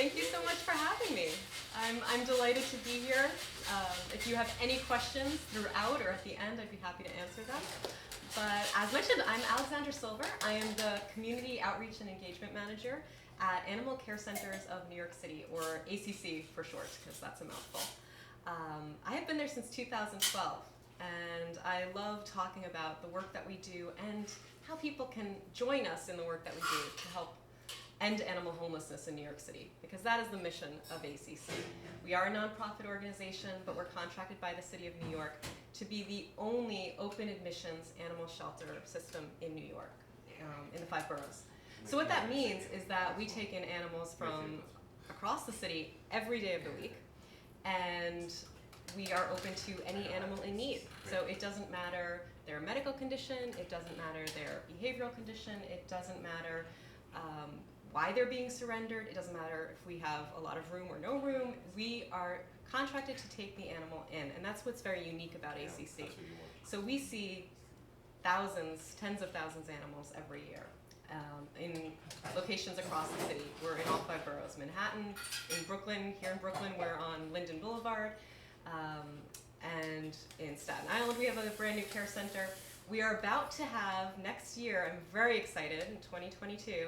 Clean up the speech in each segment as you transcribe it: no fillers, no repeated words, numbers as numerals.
Thank you so much for having me. I'm delighted to be here. If you have any questions throughout or at the end, I'd be happy to answer them. But as mentioned, I'm Alexandra Silver. I am the Community Outreach and Engagement Manager at Animal Care Centers of New York City, or ACC for short, because that's a mouthful. I have been there since 2012, and I love talking about the work that we do and how people can join us in the work that we do to help end animal homelessness in New York City, because that is the mission of ACC. We are a nonprofit organization, but we're contracted by the City of New York to be the only open admissions animal shelter system in New York, in the 5 boroughs. So what that means is that we take in animals from across the city every day of the week, and we are open to any animal in need. So it doesn't matter their medical condition, it doesn't matter their behavioral condition, it doesn't matter why they're being surrendered, it doesn't matter if we have a lot of room or no room. We are contracted to take the animal in, and that's what's very unique about ACC. So we see thousands, tens of thousands of animals every year in locations across the city. We're in all 5 boroughs: Manhattan, in Brooklyn. Here in Brooklyn, we're on Linden Boulevard, and in Staten Island we have a brand new care center. We are about to have next year, I'm very excited, in 2022,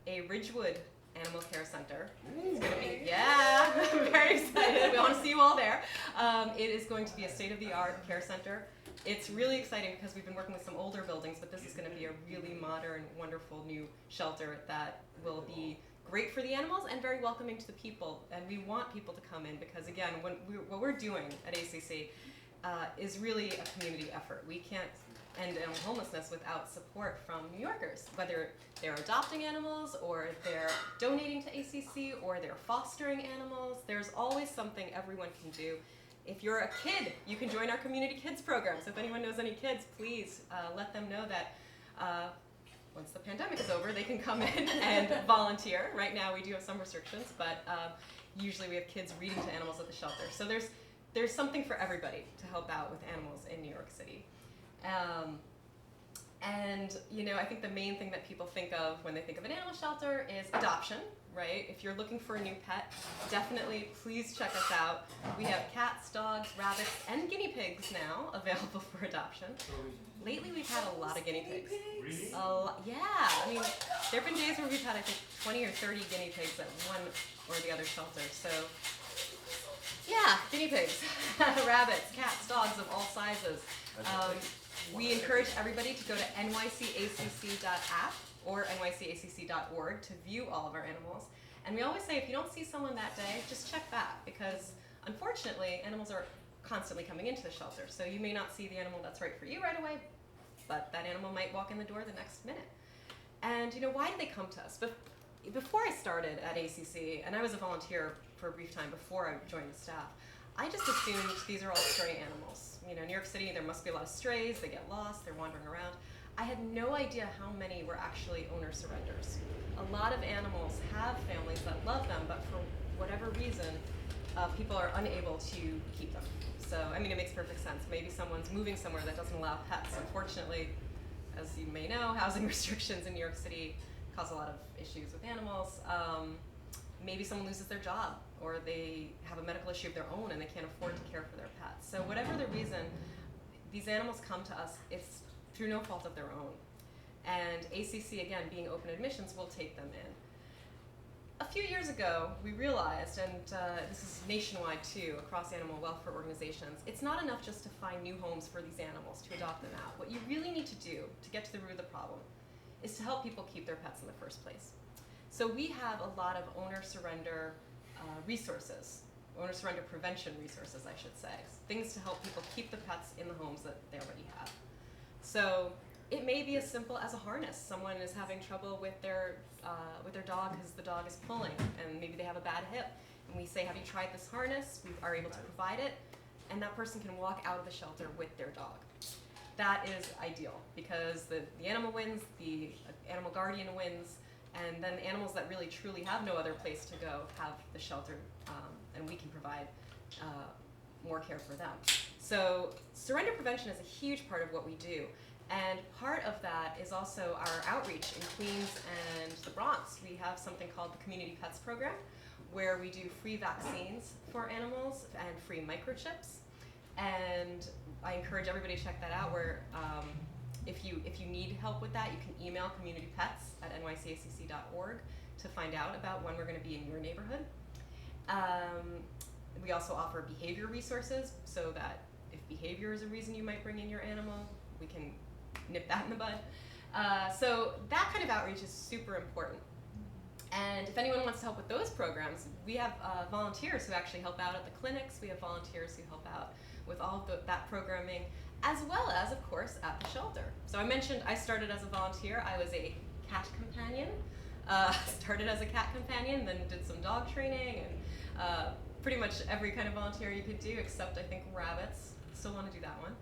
a Ridgewood Animal Care Center. It's going to be, yeah, I'm very excited. We want to see you all there. It is going to be a state-of-the-art care center. It's really exciting because we've been working with some older buildings, but this is going to be a really modern, wonderful new shelter that will be great for the animals and very welcoming to the people. And we want people to come in because, again, what we're doing at ACC is really a community effort. We can't end animal homelessness without support from New Yorkers, whether they're adopting animals or they're donating to ACC or they're fostering animals. There's always something everyone can do. If you're a kid, you can join our community kids programs. If anyone knows any kids, please let them know that once the pandemic is over, they can come in and volunteer. Right now we do have some restrictions, but usually we have kids reading to animals at the shelter. So there's something for everybody to help out with animals in New York City. And I think the main thing that people think of when they think of an animal shelter is adoption, right? If you're looking for a new pet, definitely please check us out. We have cats, dogs, rabbits, and guinea pigs now available for adoption. Lately we've had a lot of guinea pigs. Really? Yeah, I mean, there have been days where we've had, I think, 20 or 30 guinea pigs at one or the other shelter. So yeah, guinea pigs, rabbits, cats, dogs of all sizes. We encourage everybody to go to nycacc.app or nycacc.org to view all of our animals. And we always say, if you don't see someone that day, just check back, because unfortunately, animals are constantly coming into the shelter. So you may not see the animal that's right for you right away, but that animal might walk in the door the next minute. And why do they come to us? Before I started at ACC, and I was a volunteer for a brief time before I joined the staff, I just assumed these are all stray animals. New York City, there must be a lot of strays, they get lost, they're wandering around. I had no idea how many were actually owner surrenders. A lot of animals have families that love them, but for whatever reason, people are unable to keep them. So, it makes perfect sense. Maybe someone's moving somewhere that doesn't allow pets. Unfortunately, as you may know, housing restrictions in New York City cause a lot of issues with animals. Maybe someone loses their job, or they have a medical issue of their own and they can't afford to care for their pets. So whatever the reason, these animals come to us, it's through no fault of their own. And ACC, again, being open admissions, will take them in. A few years ago, we realized, and this is nationwide too, across animal welfare organizations, it's not enough just to find new homes for these animals, to adopt them out. What you really need to do to get to the root of the problem is to help people keep their pets in the first place. So we have a lot of owner surrender resources, owner surrender prevention resources, I should say, things to help people keep the pets in the homes that they already have. So it may be as simple as a harness. Someone is having trouble with their dog because the dog is pulling, and maybe they have a bad hip. And we say, have you tried this harness? We are able to provide it, and that person can walk out of the shelter with their dog. That is ideal, because the animal wins, the animal guardian wins, and then animals that really truly have no other place to go have the shelter, and we can provide more care for them. So surrender prevention is a huge part of what we do. And part of that is also our outreach in Queens and the Bronx. We have something called the Community Pets Program, where we do free vaccines for animals and free microchips. And I encourage everybody to check that out, where if you need help with that, you can email communitypets@nycacc.org to find out about when we're going to be in your neighborhood. We also offer behavior resources, so that if behavior is a reason you might bring in your animal, we can nip that in the bud. So that kind of outreach is super important. And if anyone wants to help with those programs, we have volunteers who actually help out at the clinics. We have volunteers who help out with all of that programming, as well as, of course, at the shelter. So I mentioned I started as a volunteer. I was a cat companion. Started as a cat companion, then did some dog training, and pretty much every kind of volunteer you could do, except I think rabbits. Still want to do that one.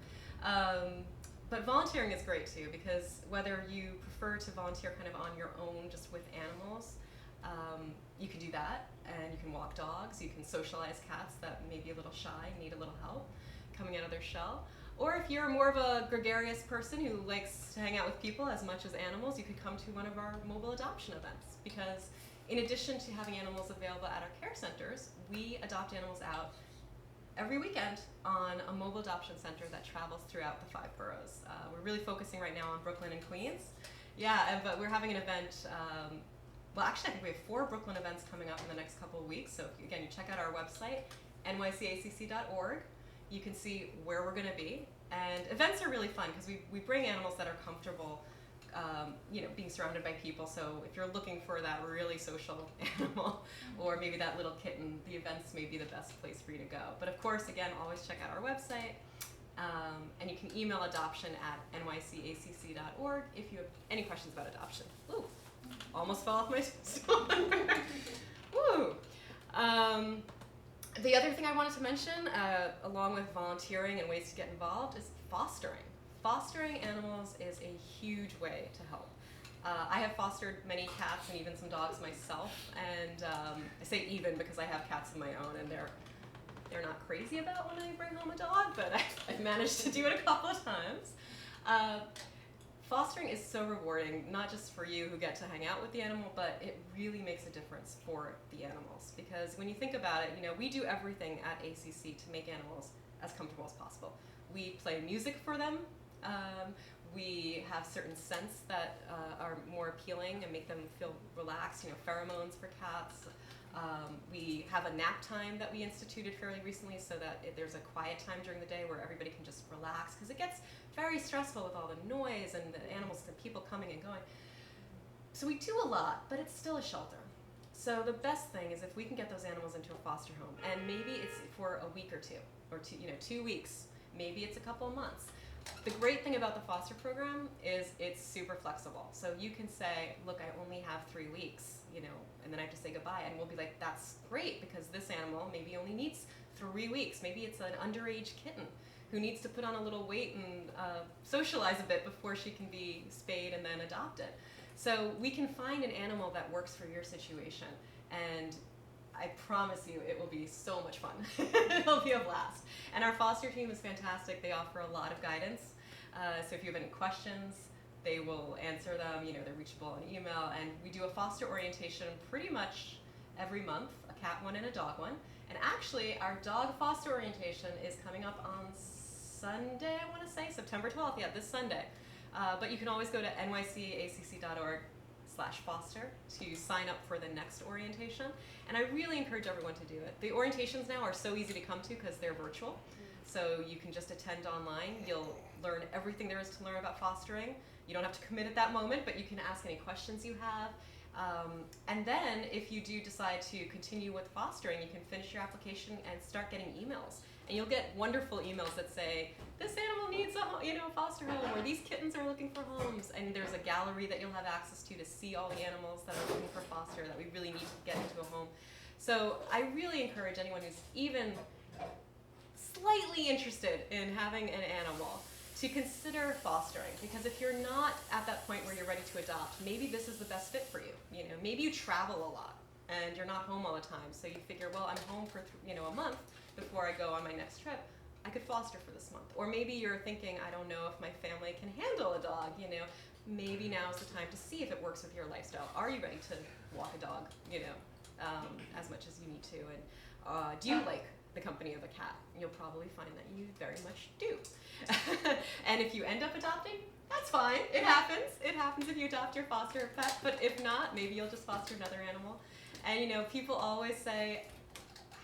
But volunteering is great too, because whether you prefer to volunteer kind of on your own, just with animals, you can do that, and you can walk dogs, you can socialize cats that may be a little shy, need a little help coming out of their shell. Or if you're more of a gregarious person who likes to hang out with people as much as animals, you could come to one of our mobile adoption events, because in addition to having animals available at our care centers, we adopt animals out every weekend on a mobile adoption center that travels throughout the 5 boroughs. We're really focusing right now on Brooklyn and Queens. Yeah, but we're having an event, well actually I think we have 4 Brooklyn events coming up in the next couple of weeks. So again, you check out our website, nycacc.org. You can see where we're going to be. And events are really fun because we bring animals that are comfortable being surrounded by people. So if you're looking for that really social animal, or maybe that little kitten, the events may be the best place for you to go. But of course, again, always check out our website. And you can email adoption at nycacc.org if you have any questions about adoption. Ooh, almost fell off my stool. Woo! The other thing I wanted to mention, along with volunteering and ways to get involved, is fostering. Fostering animals is a huge way to help. I have fostered many cats and even some dogs myself, and I say even because I have cats of my own, and they're not crazy about when I bring home a dog, but I've managed to do it a couple of times. Fostering is so rewarding, not just for you who get to hang out with the animal, but it really makes a difference for the animals. Because when you think about it, we do everything at ACC to make animals as comfortable as possible. We play music for them. We have certain scents that are more appealing and make them feel relaxed, pheromones for cats. We have a nap time that we instituted fairly recently, so that there's a quiet time during the day where everybody can just relax, because it gets very stressful with all the noise and the animals and people coming and going. So we do a lot, but it's still a shelter. So the best thing is if we can get those animals into a foster home, and maybe it's for a week or two, or 2 weeks, maybe it's a couple of months. The great thing about the foster program is it's super flexible. So you can say, look, I only have 3 weeks, and then I have to say goodbye. And we'll be like, that's great, because this animal maybe only needs 3 weeks. Maybe it's an underage kitten who needs to put on a little weight and socialize a bit before she can be spayed and then adopted. So we can find an animal that works for your situation. And I promise you, it will be so much fun. It'll be a blast. And our foster team is fantastic. They offer a lot of guidance. So if you have any questions, they will answer them. They're reachable on email. And we do a foster orientation pretty much every month, a cat one and a dog one. And actually, our dog foster orientation is coming up on Sunday, I want to say, September 12th. Yeah, this Sunday. But you can always go to nycacc.org/foster to sign up for the next orientation. And I really encourage everyone to do it. The orientations now are so easy to come to because they're virtual. So you can just attend online. You'll learn everything there is to learn about fostering. You don't have to commit at that moment, but you can ask any questions you have. And then if you do decide to continue with fostering, you can finish your application and start getting emails. And you'll get wonderful emails that say, this animal needs a foster home, or these kittens are looking for homes. And there's a gallery that you'll have access to see all the animals that are looking for foster that we really need to get into a home. So I really encourage anyone who's even slightly interested in having an animal to consider fostering, because if you're not at that point where you're ready to adopt, maybe this is the best fit for you. Maybe you travel a lot and you're not home all the time, so you figure, well, I'm home for a month before I go on my next trip. I could foster for this month. Or maybe you're thinking, I don't know if my family can handle a dog. Maybe now's the time to see if it works with your lifestyle. Are you ready to walk a dog? as much as you need to. And do you like the company of a cat? You'll probably find that you very much do. And if you end up adopting, that's fine. It happens. It happens if you adopt your foster pet. But if not, maybe you'll just foster another animal. And you know, people always say,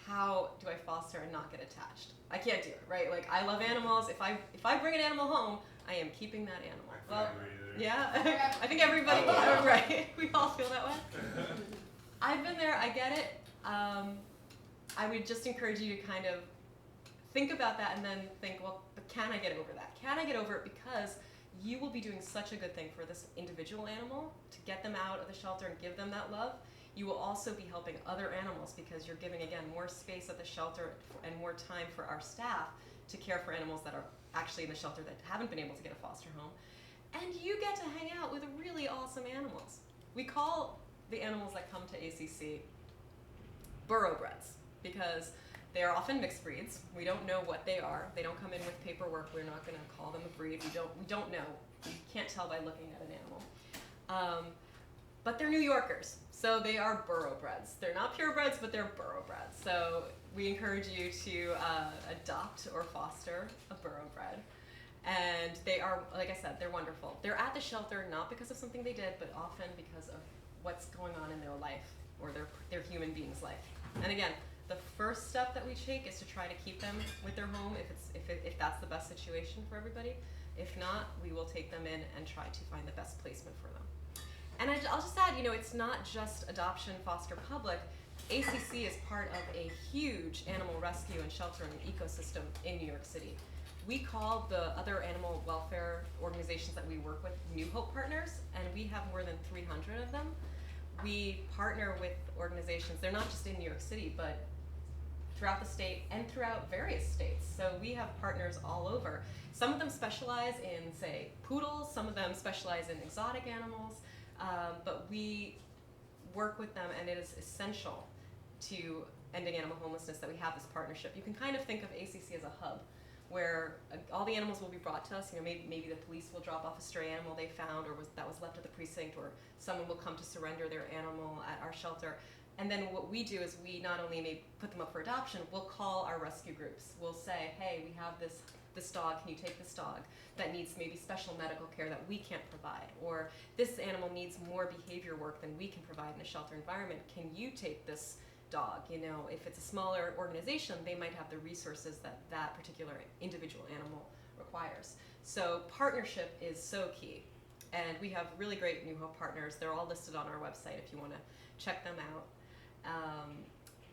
how do I foster and not get attached? I can't do it, right? Like, I love animals. If I bring an animal home, I am keeping that animal. Well, yeah, I think everybody, right? We all feel that way. I've been there. I get it. I would just encourage you to kind of think about that and then think, well, but can I get over that? Can I get over it? Because you will be doing such a good thing for this individual animal to get them out of the shelter and give them that love. You will also be helping other animals because you're giving, again, more space at the shelter and more time for our staff to care for animals that are actually in the shelter that haven't been able to get a foster home. And you get to hang out with really awesome animals. We call the animals that come to ACC burrowbreds because they are often mixed breeds. We don't know what they are. They don't come in with paperwork. We're not going to call them a breed. We don't know. You can't tell by looking at an animal. But they're New Yorkers, so they are burrowbreds. They're not purebreds, but they're burrowbreds. So we encourage you to adopt or foster a burrowbred. And they are, like I said, they're wonderful. They're at the shelter not because of something they did, but often because of what's going on in their life or their human being's life. And again, the first step that we take is to try to keep them with their home if that's the best situation for everybody. If not, we will take them in and try to find the best placement for them. And I'll just add, you know, it's not just adoption, foster, public. ACC is part of a huge animal rescue and sheltering ecosystem in New York City. We call the other animal welfare organizations that we work with New Hope Partners, and we have more than 300 of them. We partner with organizations, they're not just in New York City, but throughout the state and throughout various states. So we have partners all over. Some of them specialize in, say, poodles, some of them specialize in exotic animals, but we work with them, and it is essential to ending animal homelessness that we have this partnership. You can kind of think of ACC as a hub where all the animals will be brought to us. You know, maybe the police will drop off a stray animal they found or that was left at the precinct, or someone will come to surrender their animal at our shelter. And then what we do is we not only may put them up for adoption, we'll call our rescue groups. We'll say, hey, we have this dog, can you take this dog that needs maybe special medical care that we can't provide? Or this animal needs more behavior work than we can provide in a shelter environment. Can you take this dog? You know, if it's a smaller organization, they might have the resources that that particular individual animal requires. So partnership is so key. And we have really great New Hope partners. They're all listed on our website if you want to check them out.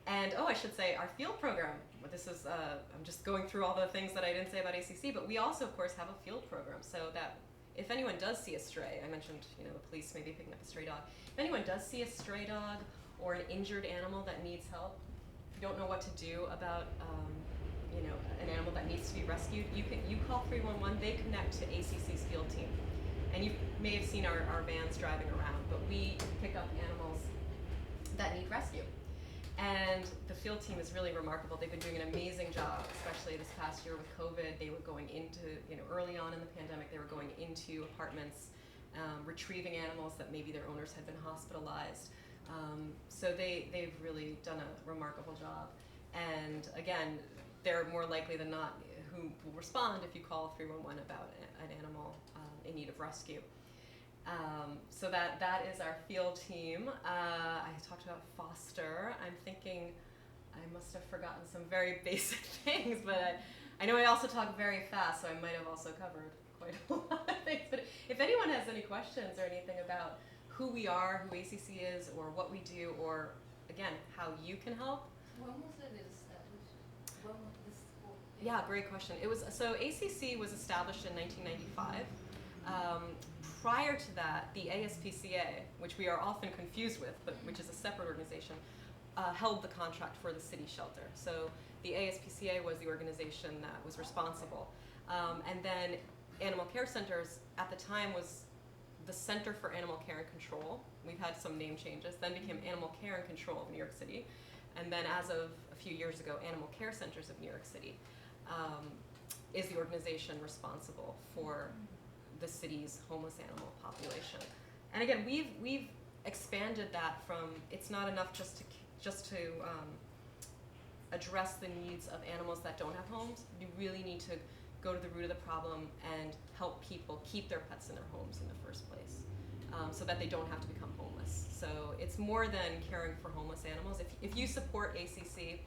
And I should say our field program, this is, I'm just going through all the things that I didn't say about ACC, but we also, of course, have a field program so that if anyone does see a stray, I mentioned, you know, the police may be picking up a stray dog. If anyone does see a stray dog or an injured animal that needs help, if you don't know what to do about, you know, an animal that needs to be rescued, you call 311, they connect to ACC's field team. And you may have seen our vans driving around, but we pick up animals that need rescue. And the field team is really remarkable. They've been doing an amazing job, especially this past year with COVID. They were going into, you know, early on in the pandemic, they were going into apartments, retrieving animals that maybe their owners had been hospitalized. So they've really done a remarkable job. And again, they're more likely than not who will respond if you call 311 about an animal in need of rescue. So that is our field team. I talked about foster. I'm thinking I must have forgotten some very basic things, but I know I also talk very fast, so I might have also covered quite a lot of things. But if anyone has any questions or anything about who we are, who ACC is, or what we do, or again, how you can help. When was it established? When was this school? Yeah, great question. So ACC was established in 1995. Prior to that, the ASPCA, which we are often confused with, but which is a separate organization, held the contract for the city shelter. So the ASPCA was the organization that was responsible. And then Animal Care Centers at the time was the Center for Animal Care and Control. We've had some name changes, then became Animal Care and Control of New York City. And then as of a few years ago, Animal Care Centers of New York City is the organization responsible for the city's homeless animal population. And again, we've expanded that from, it's not enough just just to address the needs of animals that don't have homes, you really need to go to the root of the problem and help people keep their pets in their homes in the first place, so that they don't have to become homeless. So it's more than caring for homeless animals. If you support ACC,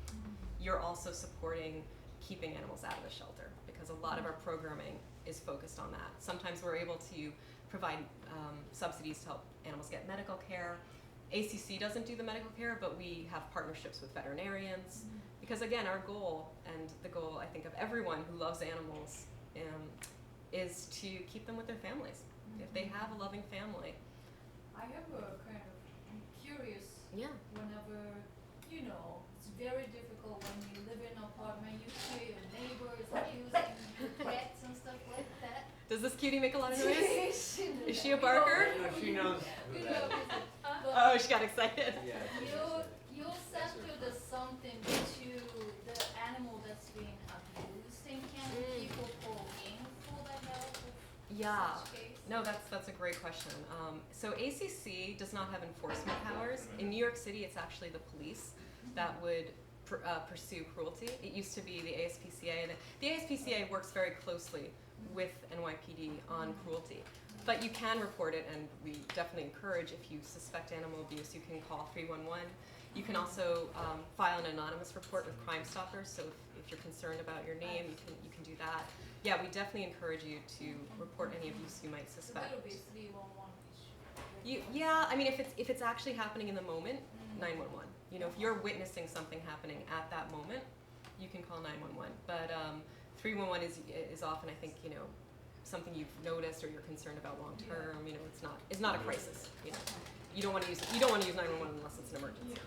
you're also supporting keeping animals out of the shelter, because a lot of our programming is focused on that. Sometimes we're able to provide subsidies to help animals get medical care. ACC doesn't do the medical care, but we have partnerships with veterinarians, because again, our goal, and the goal I think of everyone who loves animals, is to keep them with their families. If they have a loving family. I have a kind of, I'm curious, Yeah. whenever, you know, it's very difficult when you live in an apartment, you hear your neighbors abusing your pets and stuff like that. Does this cutie make a lot of noise? Is she a You barker? know, No, she knows who you that know, is. but Oh, she got excited. Yeah. your center does something to the animal that's being abused, and can people call in for the help of Yeah. such case? No, that's a great question. So ACC does not have enforcement powers. In New York City, it's actually the police that would pursue cruelty. It used to be the ASPCA. The ASPCA works very closely with NYPD on cruelty. But you can report it, and we definitely encourage, if you suspect animal abuse, you can call 311. You can also file an anonymous report with Crime Stoppers, so if you're concerned about your name, you can do that. Yeah, we definitely encourage you to report any abuse you might So suspect. that'll be 311 issue. Yeah, I mean, if it's actually happening in the moment, 911. You know, if you're witnessing something happening at that moment, you can call 911. But 311 is often, I think, you know, something you've noticed or you're concerned about long term. You know, it's not a crisis. You know, you don't want to use 911 unless it's an emergency.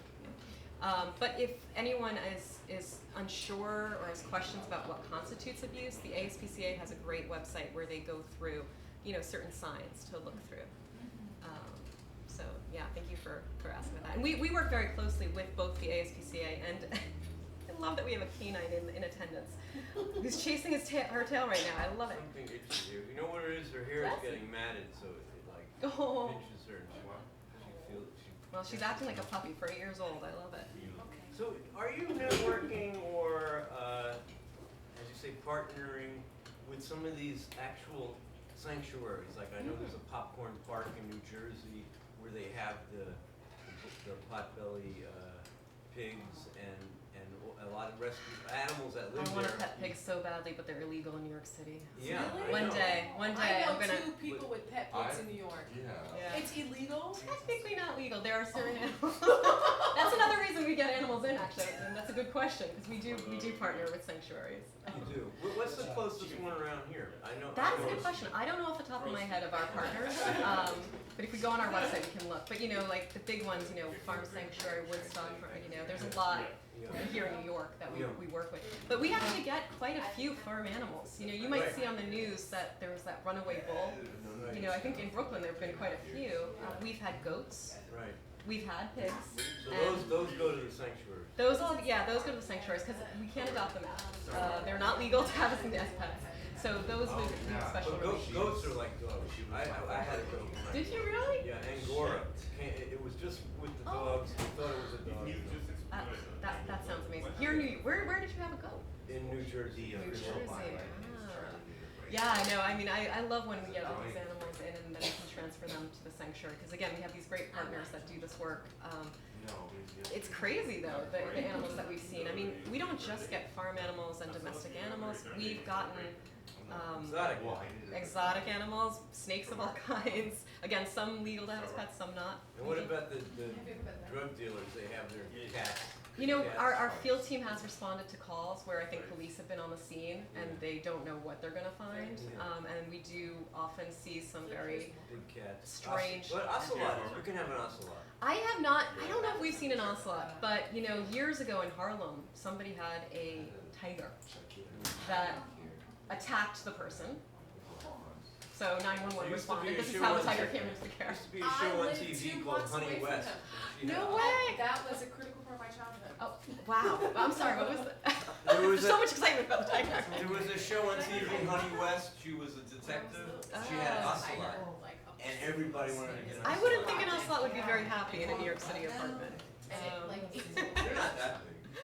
But if anyone is unsure or has questions about what constitutes abuse, the ASPCA has a great website where they go through, you know, certain signs to look through. So yeah, thank you for asking about that. And we work very closely with both the ASPCA and I love that we have a canine in attendance who's chasing her tail right now. I love it. Something itches you. You know what it is? Her hair is That's getting matted, so it like Oh. pinches her. And she feels. Well, she's acting like a puppy for 8 years old. I love it. Okay. So, are you networking or, as you say, partnering with some of these actual sanctuaries? Like I know there's a popcorn park in New Jersey where they have the potbelly pigs and a lot of rescue animals that live I want a there. pet pig so badly, but they're illegal in New York City. Yeah, Really? I One know. day I know I'm gonna. 2 people with pet pigs in New York. Yeah. It's illegal? Technically not legal. There are certain animals. That's another reason we get animals in, actually, and that's a good question because we do partner with sanctuaries. You do. What's the closest one around here? I know. That's I a know good question. I don't know off the top of my head of our partners, but if we go on our website, we can look. But you know, like the big ones, you know, Farm Sanctuary, Woodstock, you know, there's a lot here in New York that we work with. But we actually get quite a few farm animals. You know, you might see on the news that there was that runaway bull. You know, I think in Brooklyn there have been quite a few. We've had goats. Right. We've had pigs. So and those go to the sanctuary. those go to the sanctuaries because we can't adopt them out. They're not legal to have as pets. So those would need special But relief. goats are like dogs. I had a goat. when I- Did you really? Yeah, Angora. It was just with the dogs. We thought it was a dog. That sounds amazing. Here in New York, where did you have a goat? In New Jersey. New Jersey. Yeah, I know. I mean, I love when we get all these animals in and then we can transfer them to the sanctuary. Because again, we have these great partners that do this work. It's crazy though, the animals that we've seen. I mean, we don't just get farm animals and domestic animals. We've gotten Exotic. exotic animals, snakes of all kinds. Again, some legal to have as pets, some not. And what about the drug dealers? They have their cats. You know, Cats. our field team has responded to calls where I think police have been on the scene and they don't know what they're going to find. And we do often see some very Big cats. strange. But ocelots. You can have an ocelot. I don't know if we've seen an ocelot, but you know, years ago in Harlem, somebody had a tiger that attacked the person. So 911 responded. This is how the tiger came into the care. There used to be a show on TV called Honey West. No way! That was a critical part of my childhood. Oh, wow. I'm sorry, what was that? There was There's so much excitement about the tiger. There was a show on TV, Honey West. She was a detective. She had an ocelot. And everybody wanted to get an ocelot. I wouldn't think an ocelot would be very happy in a New York City apartment. Like,